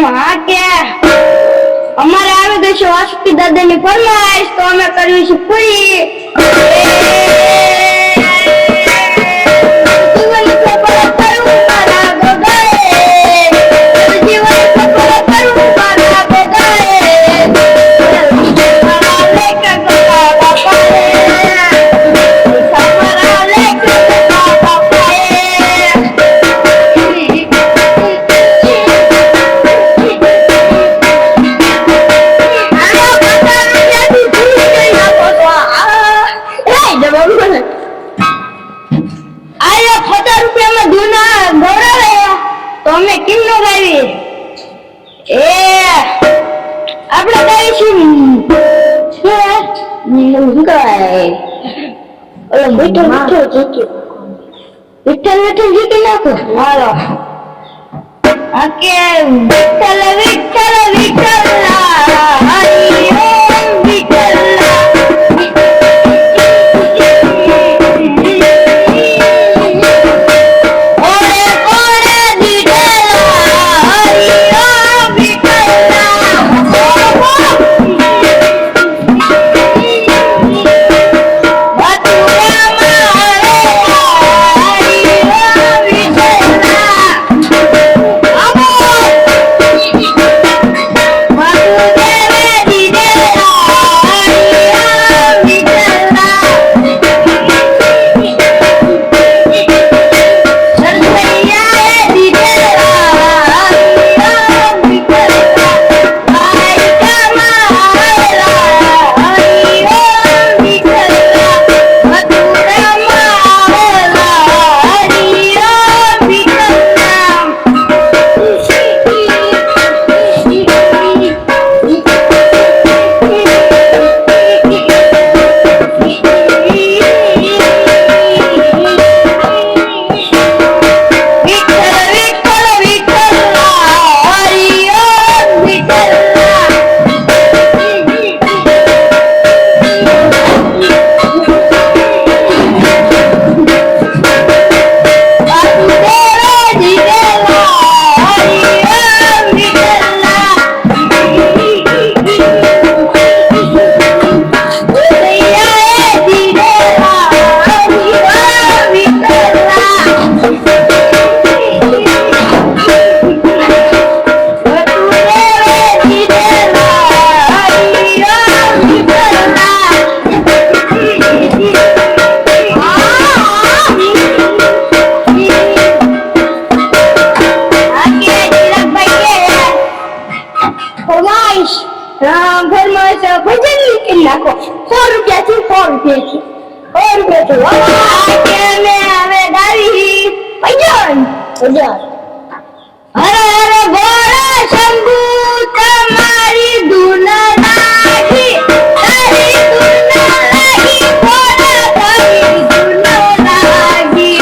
હા કે અમારે આવે ગઈ છે વાસુકી દાદાની ફરમાઈશ તો અમે કરવી છે પૂરી. વિઠ્ઠલ જીતી નાખો. હાલો કે વિઠ્ઠલ વિઠ્ઠલ વિઠ્ઠલ હરિ ઓમ વિઠ્ઠલ. નાખો 100 રૂપિયાથી 100 રૂપિયાથી હવે ગાવી ભજન હરે હરે બોલો શંભુ તમારી ધૂન લાગી તારી ધૂન લાગી બોલો તારી ધૂન લાગી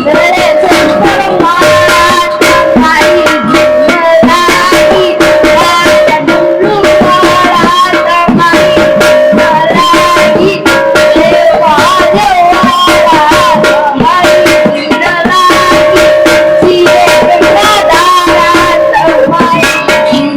હરે શંકર માતા તમારી ધૂન લાગી રાજા ડુલુ વાળા તમારી ધૂન લાગી દેવા દેવાળા તમારી ધૂન લાગી સિરે ગંગાધારા તમારી ધૂન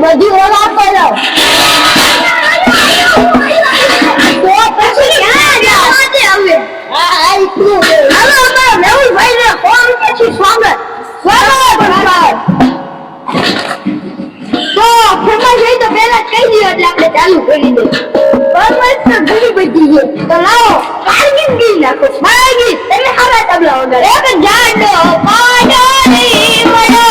બધી ઓળ આપો જાવ તો પછી ક્યાં જાવ હવે આ ઇતનું હાલો અમારા મેહુલભાઈ ને ફોન પછી સ્વાગત તો ફેમસ હોય તો પહેલા કહી દો એટલે આપણે ચાલુ કરી દઈએ ફરમાઈશ તો ઘણી બધી છે તો લાવો કારગિલ નાખો માગી તમે હારા તબલા વગર એક જાડો પાડોરી મળો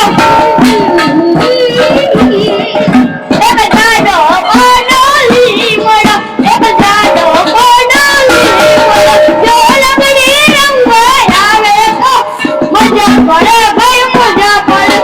એક જાડો પાડોરી મળો એક જાડો પાડોરી મળો જો લગડી રંગ આવે તો મજા પડે ભાઈ મજા પડે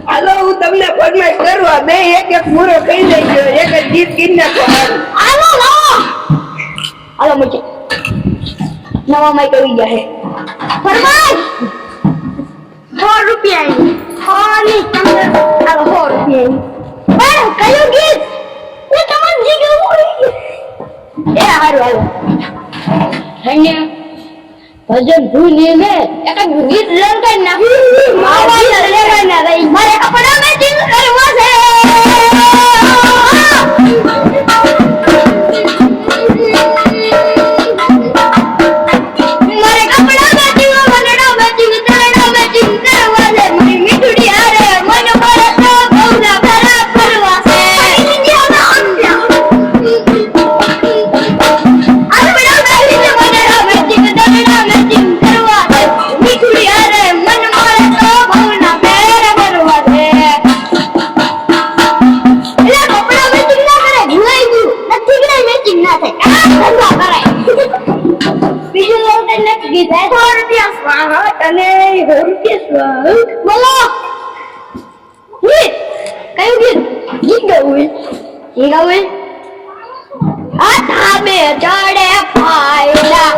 હાલો હું તમને ફરમાઈશ કરવા બે એક પૂરો કહી દેજો એક જ ગીત ગીત નાખો હાલો હાલો મુજે નવા માઈક આવી ગયા હે ફરમાઈશ 100 રૂપિયા ની તમને હાલો 100 રૂપિયા પણ કયું ગીત એ તમને જીગવું એ હારું હાલો હન્ય ભજન ભૂલી લે એક ગીત લંકાઈ નાખી માવા લેવા ના રહી મારે કપડા મેચિંગ કરવા છે મારે કપડા મેચિંગ વનડા મેચિંગ તરડા મેચિંગ કરવા છે મારી મીઠડી આરે મન મારે તો બહુના ખરાબ કરવા છે બીજું લોકો તને કીધા 100 રૂપિયા સ્વાગત અને 100 રૂપિયા સ્વાગત બોલો ગીત કયું ગીત ગાવું આ થાબે ચડે ફાયલા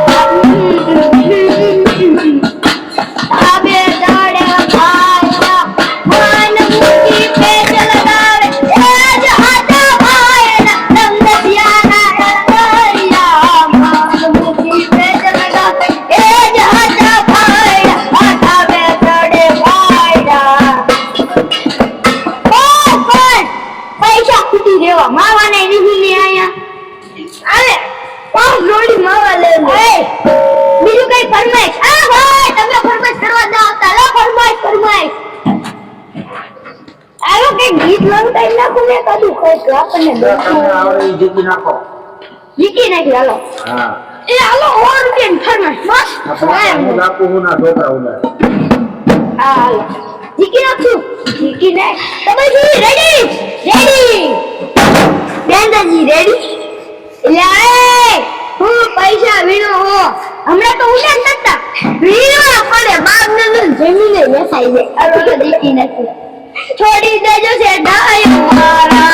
થાબે ચડે ફાયલા માન મુઠી પે જલગાવે એ જ હાથા ફાયલા રંગ દિયાના ડળિયા માન મુઠી પે જલગાવે એ જ હાથા ફાયલા થાબે ચડે ફાયલા પૈસા ખૂટી દેવા માવાને લીધી આયા અરે પાંચ જોડી માવા લે બીજું કઈ ફરમાઈશ આ ભાઈ તમે ફરમાઈશ કરવા દો તાલા ફરમાઈશ આવો કે ગીત લંકાઈ નાખો મે કદું ખોટ આપણને આવડે જીકી નાખો જીકી નાખી હાલો હા એ હાલો 100 રૂપિયા ફરમાઈશ બસ હું નાખું હું ના ઢોકરા ઉડા હા હાલો જીકી નાખું જીકી નાખ તમે જી રેડી બેંદાજી રેડી લે હું પૈસા વીણો હો હમણાં તો ઉડે નતા વીણવા પડે બાપ ને જમીને બેસાઈ દે અરે દીકી નથી છોડી દેજો છે ડાયો મારા